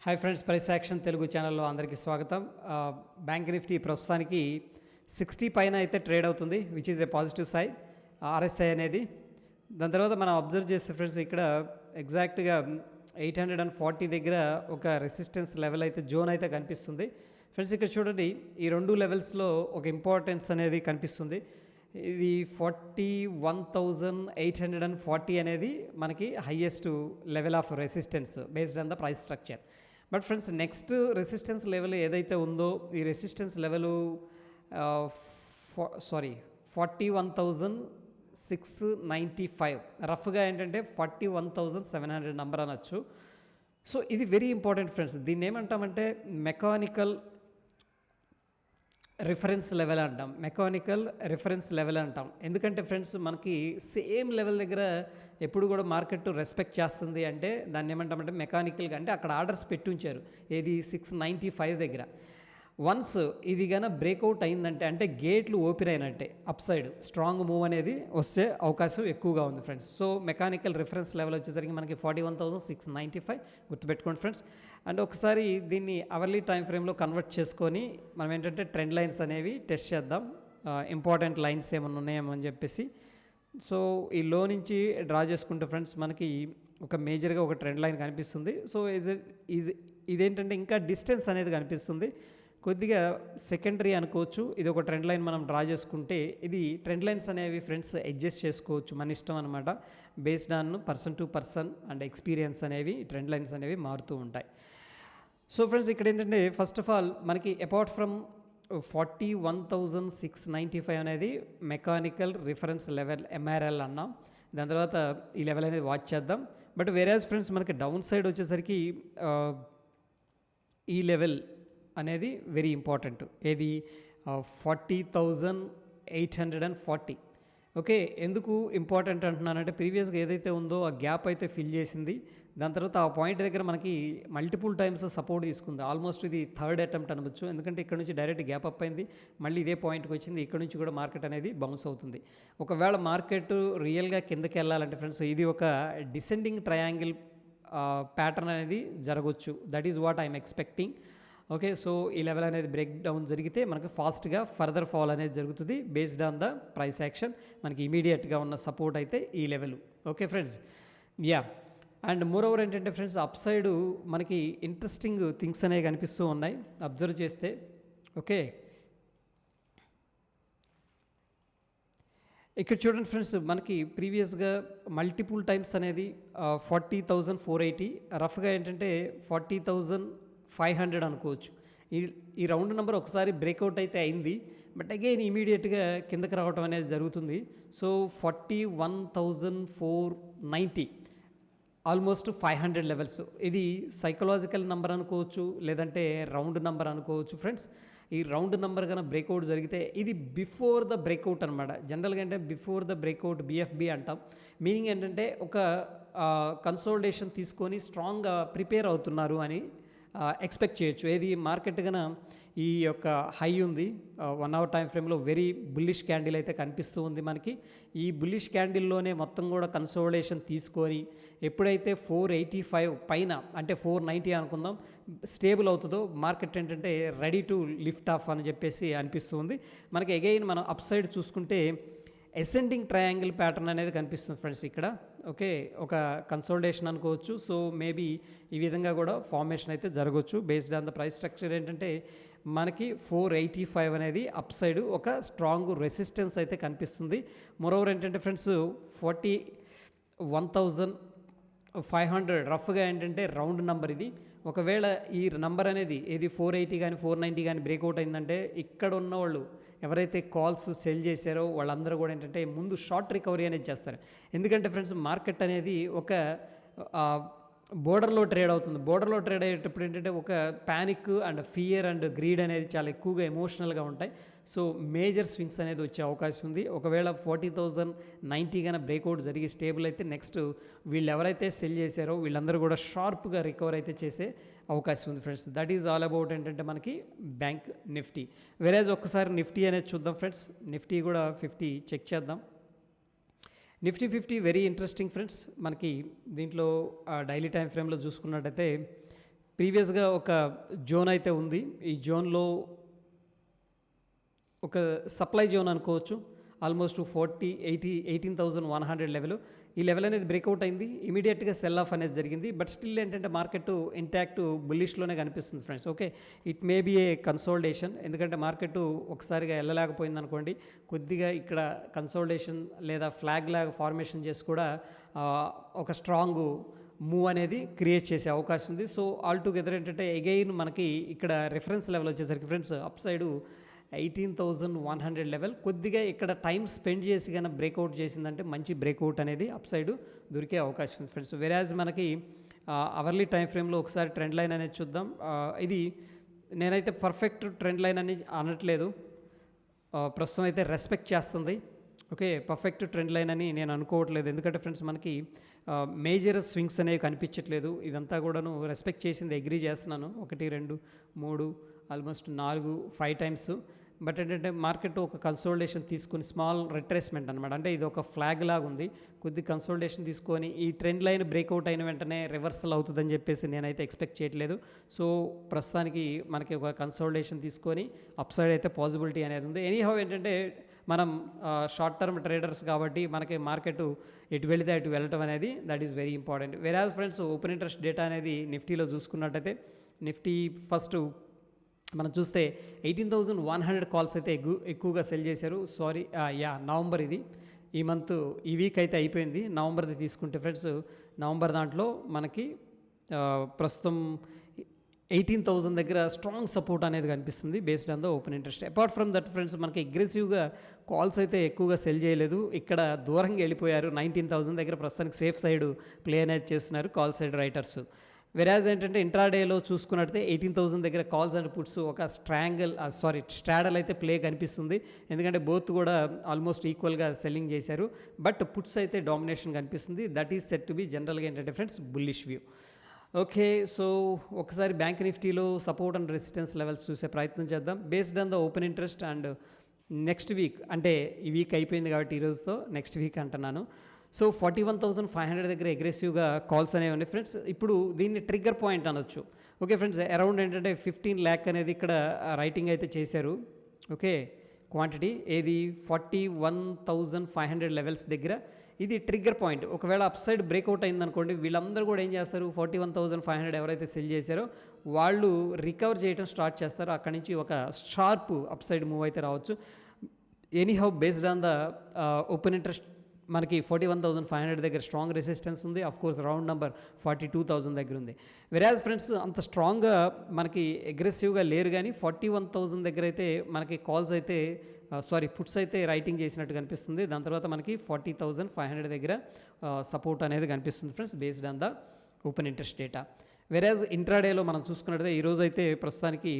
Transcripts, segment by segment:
Hi friends, price action Telugu ఛానల్లో అందరికీ స్వాగతం. బ్యాంక్ నిఫ్టీ ప్రస్తుతానికి 60 పైన అయితే ట్రేడ్ అవుతుంది, which is a positive side RSI అనేది. దాని తర్వాత మనం అబ్జర్వ్ చేస్తే ఫ్రెండ్స్, ఇక్కడ ఎగ్జాక్ట్గా 840 దగ్గర ఒక రెసిస్టెన్స్ లెవెల్ అయితే జోన్ అయితే కనిపిస్తుంది. ఫ్రెండ్స్ ఇక్కడ చూడండి, ఈ రెండు లెవెల్స్లో ఒక ఇంపార్టెన్స్ అనేది కనిపిస్తుంది. ఇది 41,840 అనేది మనకి highest level of resistance based on the price structure. But friends, next resistance level ఏదైతే ఉందో, ఈ రెసిస్టెన్స్ లెవెలు 41,695, రఫ్గా ఏంటంటే 41,700 నెంబర్ అనొచ్చు. సో ఇది వెరీ ఇంపార్టెంట్ ఫ్రెండ్స్. దీన్ని ఏమంటామంటే మెకానికల్ రిఫరెన్స్ లెవెల్ అంటాం. ఎందుకంటే ఫ్రెండ్స్, మనకి సేమ్ లెవెల్ దగ్గర ఎప్పుడు కూడా మార్కెట్ రెస్పెక్ట్ చేస్తుంది అంటే దాన్ని ఏమంటామంటే మెకానికల్గా, అంటే అక్కడ ఆర్డర్స్ పెట్టి ఉంచారు. ఏది 695 దగ్గర. వన్స్ ఇది కానీ బ్రేక్అవుట్ అయిందంటే, అంటే గేట్లు ఓపెన్ అయినట్టే, అప్ సైడ్ స్ట్రాంగ్ మూవ్ అనేది వస్తే అవకాశం ఎక్కువగా ఉంది friends. So mechanical reference level వచ్చేసరికి మనకి 41,695 గుర్తుపెట్టుకోండి ఫ్రెండ్స్. అండ్ ఒకసారి దీన్ని అవర్లీ టైం ఫ్రేమ్లో కన్వర్ట్ చేసుకొని మనం ఏంటంటే ట్రెండ్ లైన్స్ అనేవి టెస్ట్ చేద్దాం, ఇంపార్టెంట్ లైన్స్ ఏమన్నా ఉన్నాయేమో అని చెప్పేసి. సో ఈ లో నుంచి డ్రా చేసుకుంటే ఫ్రెండ్స్, మనకి ఒక మేజర్గా ఒక ట్రెండ్ లైన్ కనిపిస్తుంది. సో ఇదేంటంటే ఇంకా డిస్టెన్స్ అనేది కనిపిస్తుంది, కొద్దిగా సెకండరీ అనుకోవచ్చు. ఇది ఒక ట్రెండ్ లైన్ మనం డ్రా చేసుకుంటే, ఇది ట్రెండ్ లైన్స్ అనేవి ఫ్రెండ్స్ అడ్జస్ట్ చేసుకోవచ్చు, మన ఇష్టం అనమాట. Based on person to person and experience అనేవి ట్రెండ్ లైన్స్ అనేవి మారుతూ ఉంటాయి. సో ఫ్రెండ్స్, ఇక్కడ ఏంటంటే ఫస్ట్ ఆఫ్ ఆల్ మనకి అపార్ట్ ఫ్రమ్ 41,695 అనేది మెకానికల్ రిఫరెన్స్ లెవెల్ ఎంఆర్ఎల్ అన్నాం. దాని తర్వాత ఈ లెవెల్ అనేది వాచ్ చేద్దాం. బట్ వేరేస్ ఫ్రెండ్స్, మనకి డౌన్ సైడ్ వచ్చేసరికి ఈ లెవెల్ అనేది వెరీ ఇంపార్టెంట్. ఏది 40,840. ఓకే, ఎందుకు ఇంపార్టెంట్ అంటున్నానంటే, ప్రీవియస్గా ఏదైతే ఉందో ఆ గ్యాప్ అయితే ఫిల్ చేసింది. దాని తర్వాత ఆ పాయింట్ దగ్గర మనకి మల్టిపుల్ టైమ్స్ సపోర్ట్ తీసుకుంది. ఆల్మోస్ట్ ఇది థర్డ్ అటెంప్ట్ అనవచ్చు, ఎందుకంటే ఇక్కడ నుంచి డైరెక్ట్ గ్యాప్ అప్ అయింది, మళ్ళీ ఇదే పాయింట్కి వచ్చింది. ఇక్కడ నుంచి కూడా మార్కెట్ అనేది బౌన్స్ అవుతుంది. ఒకవేళ మార్కెట్ రియల్గా కిందకి వెళ్ళాలంటే ఫ్రెండ్స్, ఇది ఒక డిసెండింగ్ ట్రయాంగిల్ ప్యాటర్న్ అనేది జరగవచ్చు. That is what I'm expecting. Okay, so ఈ లెవెల్ అనేది బ్రేక్ డౌన్ జరిగితే మనకు ఫాస్ట్గా ఫర్దర్ ఫాల్ అనేది జరుగుతుంది based on the price action. మనకి ఇమీడియట్గా ఉన్న సపోర్ట్ అయితే ఈ level. Okay friends, yeah. And more over ఏంటంటే ఫ్రెండ్స్, అప్ సైడ్ మనకి ఇంట్రెస్టింగ్ థింగ్స్ అనేవి కనిపిస్తూ ఉన్నాయి అబ్జర్వ్ చేస్తే. ఓకే, ఇక్కడ చూడండి ఫ్రెండ్స్, మనకి ప్రీవియస్గా మల్టిపుల్ టైమ్స్ అనేది 40,480, రఫ్గా ఏంటంటే 40,500 అనుకోవచ్చు. ఈ రౌండ్ నెంబర్ ఒకసారి బ్రేక్అవుట్ అయితే అయింది, బట్ అగైన్ ఇమీడియట్గా కిందకి రావడం అనేది జరుగుతుంది. So 41,490, almost 500 levels. ఇది సైకలాజికల్ నెంబర్ అనుకోవచ్చు, లేదంటే రౌండ్ నెంబర్ అనుకోవచ్చు ఫ్రెండ్స్. ఈ రౌండ్ నెంబర్ కన్నా బ్రేక్అవుట్ జరిగితే ఇది బిఫోర్ ద బ్రేక్అవుట్ అనమాట. జనరల్గా అంటే బిఫోర్ ద బ్రేక్అవుట్ BFB అంటాం. మీనింగ్ ఏంటంటే ఒక కన్సోలిడేషన్ తీసుకొని స్ట్రాంగ్గా ప్రిపేర్ అవుతున్నారు అని ఎక్స్పెక్ట్ చేయొచ్చు. ఏది మార్కెట్ కన్నా ఈ యొక్క హై ఉంది 1 అవర్ టైం ఫ్రేమ్లో వెరీ బుల్లిష్ క్యాండిల్ అయితే కనిపిస్తూ ఉంది మనకి. ఈ బుల్లిష్ క్యాండిల్లోనే మొత్తం కూడా కన్సోలిడేషన్ తీసుకొని ఎప్పుడైతే 485 పైన, అంటే 490 అనుకుందాం, స్టేబుల్ అవుతుందో మార్కెట్ ఏంటంటే రెడీ టు లిఫ్ట్ ఆఫ్ అని చెప్పేసి అనిపిస్తుంది మనకి. అగైన్ మనం అప్ సైడ్ చూసుకుంటే అసెండింగ్ ట్రయాంగిల్ ప్యాటర్న్ అనేది కనిపిస్తుంది ఫ్రెండ్స్ ఇక్కడ. ఓకే, ఒక కన్సోలిడేషన్ అనుకోవచ్చు. సో మేబీ ఈ విధంగా కూడా ఫార్మేషన్ అయితే జరగవచ్చు based on the price structure. ఏంటంటే మనకి 485 అనేది అప్ సైడ్ ఒక స్ట్రాంగ్ రెసిస్టెన్స్ అయితే కనిపిస్తుంది. మోరోవర్ ఏంటంటే ఫ్రెండ్స్, 41,500 రఫ్గా ఏంటంటే రౌండ్ నెంబర్ ఇది. ఒకవేళ ఈ నెంబర్ అనేది ఏది 480 కానీ 490 కానీ బ్రేక్అవుట్ అయిందంటే, ఇక్కడ ఉన్న వాళ్ళు ఎవరైతే కాల్స్ సెల్ చేశారో వాళ్ళందరూ కూడా ఏంటంటే ముందు షార్ట్ రికవరీ అనేది చేస్తారు. ఎందుకంటే ఫ్రెండ్స్, మార్కెట్ అనేది ఒక బోర్డర్లో ట్రేడ్ అవుతుంది. బోర్డర్లో ట్రేడ్ అయ్యేటప్పుడు ఏంటంటే ఒక panic and fear and greed అనేది చాలా ఎక్కువగా ఎమోషనల్గా ఉంటాయి. సో మేజర్ స్వింగ్స్ అనేది వచ్చే అవకాశం ఉంది. ఒకవేళ 40,090 కానీ బ్రేక్అవుట్ జరిగి స్టేబుల్ అయితే, నెక్స్ట్ వీళ్ళు ఎవరైతే సెల్ చేశారో వీళ్ళందరూ కూడా షార్ప్గా రికవర్ అయితే చేసే అవకాశం ఉంది friends. That is all about ఏంటంటే మనకి బ్యాంక్ నిఫ్టీ. వేరేజ్ ఒక్కసారి నిఫ్టీ అనేది చూద్దాం ఫ్రెండ్స్. నిఫ్టీ కూడా 50 చెక్ చేద్దాం. Nifty 50 very interesting friends. మనకి దీంట్లో డైలీ టైం ఫ్రేమ్లో చూసుకున్నట్టయితే ప్రీవియస్గా ఒక జోన్ అయితే ఉంది. ఈ జోన్లో ఒక సప్లై జోన్ అనుకోవచ్చు. Almost 18,100 level. ఈ లెవెల్ అనేది బ్రేక్అవుట్ అయింది. ఇమీడియట్గా సెల్ ఆఫ్ అనేది జరిగింది. బట్ స్టిల్ ఏంటంటే మార్కెట్ ఇంటాక్ట్ బుల్లిష్లోనే కనిపిస్తుంది friends. Okay, it may be A consultation. ఎందుకంటే మార్కెట్ ఒకసారిగా వెళ్ళలేకపోయింది అనుకోండి, కొద్దిగా ఇక్కడ కన్సోల్టేషన్ లేదా ఫ్లాగ్ లాగా ఫార్మేషన్ చేసి కూడా ఒక స్ట్రాంగ్ మూవ్ అనేది క్రియేట్ చేసే అవకాశం ఉంది. సో ఆల్ టుగెదర్ ఏంటంటే అగైన్ మనకి ఇక్కడ రిఫరెన్స్ లెవెల్ వచ్చేసరికి ఫ్రెండ్స్ అప్ సైడు 18,100 లెవెల్. కొద్దిగా ఇక్కడ టైం స్పెండ్ చేసి కన్నా బ్రేక్అవుట్ చేసిందంటే మంచి బ్రేక్అవుట్ అనేది అప్ సైడ్ దొరికే అవకాశం ఉంది ఫ్రెండ్స్. వెరాజ్ మనకి అవర్లీ టైం ఫ్రేమ్లో ఒకసారి ట్రెండ్ లైన్ అనేది చూద్దాం. ఇది నేనైతే పర్ఫెక్ట్ ట్రెండ్ లైన్ అని అనట్లేదు, ప్రస్తుతం అయితే రెస్పెక్ట్ చేస్తుంది. ఓకే, పర్ఫెక్ట్ ట్రెండ్ లైన్ అని నేను అనుకోవట్లేదు. ఎందుకంటే ఫ్రెండ్స్ మనకి మేజర్ స్వింగ్స్ అనేవి కనిపించట్లేదు. ఇదంతా కూడాను రెస్పెక్ట్ చేసింది, అగ్రీ చేస్తున్నాను. 1 2 3 ఆల్మోస్ట్ 4 5 టైమ్స్. బట్ ఏంటంటే మార్కెట్ ఒక కన్సోల్టేషన్ తీసుకుని స్మాల్ రిట్రేస్మెంట్ అనమాట. అంటే ఇది ఒక ఫ్లాగ్ లాగా ఉంది. కొద్ది కన్సోల్టేషన్ తీసుకొని ఈ ట్రెండ్ లైన్ బ్రేక్అవుట్ అయిన వెంటనే రివర్సల్ అవుతుందని చెప్పేసి నేనైతే ఎక్స్పెక్ట్ చేయట్లేదు. సో ప్రస్తుతానికి మనకి ఒక కన్సోల్టేషన్ తీసుకొని అప్ సైడ్ అయితే పాసిబిలిటీ అనేది ఉంది. ఎనీహౌ ఏంటంటే మనం షార్ట్ టర్మ్ ట్రేడర్స్ కాబట్టి మనకి మార్కెట్ ఎటు వెళితే అటు వెళ్ళటం అనేది దట్ ఈస్ వెరీ ఇంపార్టెంట్. వేరాజ్ ఫ్రెండ్స్ ఓపెన్ ఇంట్రెస్ట్ డేటా అనేది నిఫ్టీలో చూసుకున్నట్టయితే నిఫ్టీ ఫస్ట్ మనం చూస్తే 18,100 కాల్స్ అయితే ఎక్కువగా సెల్ చేశారు. నవంబర్ ఇది, ఈ మంత్ ఈ వీక్ అయితే అయిపోయింది. నవంబర్ది తీసుకుంటే ఫ్రెండ్స్ నవంబర్ దాంట్లో మనకి ప్రస్తుతం 18,000 దగ్గర స్ట్రాంగ్ సపోర్ట్ అనేది కనిపిస్తుంది based on the open interest. Apart from that friends మనకి అగ్రెసివ్గా కాల్స్ అయితే ఎక్కువగా సెల్ చేయలేదు. ఇక్కడ దూరంగా వెళ్ళిపోయారు. 19,000 దగ్గర ప్రస్తుతానికి సేఫ్ సైడ్ ప్లే అనేది చేస్తున్నారు కాల్ సైడ్ రైటర్స్. వెరాజ్ ఏంటంటే ఇంట్రాడేలో చూసుకున్నట్టయితే 18,000 దగ్గర కాల్స్ అండ్ పుట్స్ ఒక స్ట్రాడల్ అయితే ప్లే కనిపిస్తుంది. ఎందుకంటే బోత్ కూడా ఆల్మోస్ట్ ఈక్వల్గా సెల్లింగ్ చేశారు. బట్ పుట్స్ అయితే డామినేషన్ కనిపిస్తుంది. That is set to be జనరల్గా ఏంటంటే friends bullish view. Okay, so ఒకసారి బ్యాంక్ నిఫ్టీలో సపోర్ట్ అండ్ రెసిస్టెన్స్ లెవెల్స్ చూసే ప్రయత్నం చేద్దాం based on the open interest. And next week అంటే ఈ వీక్ అయిపోయింది కాబట్టి ఈరోజుతో నెక్స్ట్ వీక్ అంటున్నాను. సో 41,500 దగ్గర అగ్రెసివ్గా కాల్స్ అనేవి ఉన్నాయి ఫ్రెండ్స్. ఇప్పుడు దీన్ని ట్రిగ్గర్ పాయింట్ అనొచ్చు. ఓకే ఫ్రెండ్స్, అరౌండ్ ఏంటంటే 15 lakh అనేది ఇక్కడ రైటింగ్ అయితే చేశారు. ఓకే, క్వాంటిటీ ఏది 41,500 లెవెల్స్ దగ్గర ఇది ట్రిగ్గర్ పాయింట్. ఒకవేళ అప్ సైడ్ బ్రేక్అవుట్ అయిందనుకోండి, వీళ్ళందరూ కూడా ఏం చేస్తారు, 41,500 ఎవరైతే సెల్ చేశారో వాళ్ళు రికవర్ చేయడం స్టార్ట్ చేస్తారు. అక్కడి నుంచి ఒక షార్ప్ అప్ సైడ్ మూవ్ అయితే రావచ్చు. Anyhow based on the open interest మనకి 41,500 దగ్గర స్ట్రాంగ్ రెసిస్టెన్స్ ఉంది. అఫ్ కోర్స్ రౌండ్ నెంబర్ 42,000 దగ్గర ఉంది. వెరాజ్ ఫ్రెండ్స్ అంత స్ట్రాంగ్గా మనకి అగ్రెసివ్గా లేరు, కానీ 41,000 దగ్గర అయితే మనకి కాల్స్ అయితే పుట్స్ అయితే రైటింగ్ చేసినట్టు కనిపిస్తుంది. దాని తర్వాత మనకి 40,500 దగ్గర సపోర్ట్ అనేది కనిపిస్తుంది friends based on the open interest data. వెరాజ్ ఇంట్రాడేలో మనం చూసుకున్నట్టయితే ఈరోజు అయితే ప్రస్తుతానికి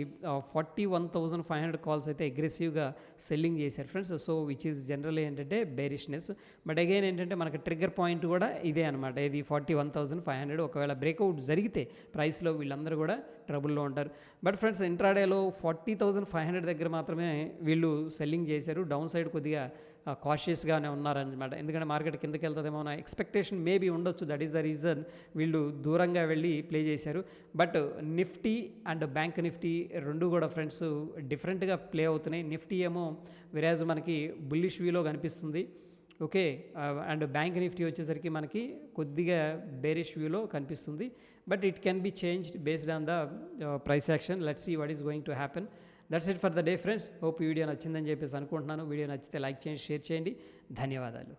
41,500 కాల్స్ అయితే అగ్రెసివ్గా సెల్లింగ్ చేశారు friends. So which is generally ఏంటంటే బేరిష్నెస్. బట్ అగైన్ ఏంటంటే మనకి ట్రిగ్గర్ పాయింట్ కూడా ఇదే అనమాట, ఇది 41,500. ఒకవేళ బ్రేక్అవుట్ జరిగితే ప్రైస్లో వీళ్ళందరూ కూడా ట్రబుల్లో ఉంటారు. బట్ ఫ్రెండ్స్ ఇంట్రాడేలో 40,500 దగ్గర మాత్రమే వీళ్ళు సెల్లింగ్ చేశారు. డౌన్ సైడ్ కొద్దిగా కాషియస్గానే ఉన్నారనమాట. ఎందుకంటే మార్కెట్ కిందకి వెళ్తుందేమో నా ఎక్స్పెక్టేషన్ మేబీ ఉండొచ్చు. దట్ ఈస్ ద రీజన్ వీళ్ళు దూరంగా వెళ్ళి ప్లే చేశారు. But Nifty and bank Nifty రెండు కూడా ఫ్రెండ్స్ డిఫరెంట్గా ప్లే అవుతున్నాయి. నిఫ్టీ ఏమో వెరాజ్ మనకి బుల్లిష్ వ్యూలో కనిపిస్తుంది. ఓకే, అండ్ బ్యాంక్ నిఫ్టీ వచ్చేసరికి మనకి కొద్దిగా బేరిష్ వ్యూలో కనిపిస్తుంది. But it can be changed based on the price action. Let's see what is going to happen. That's it for the day friends. Hope ఈ వీడియో నచ్చిందని చెప్పేసి అనుకుంటున్నాను. వీడియో నచ్చితే లైక్ చేయండి, షేర్ చేయండి. ధన్యవాదాలు.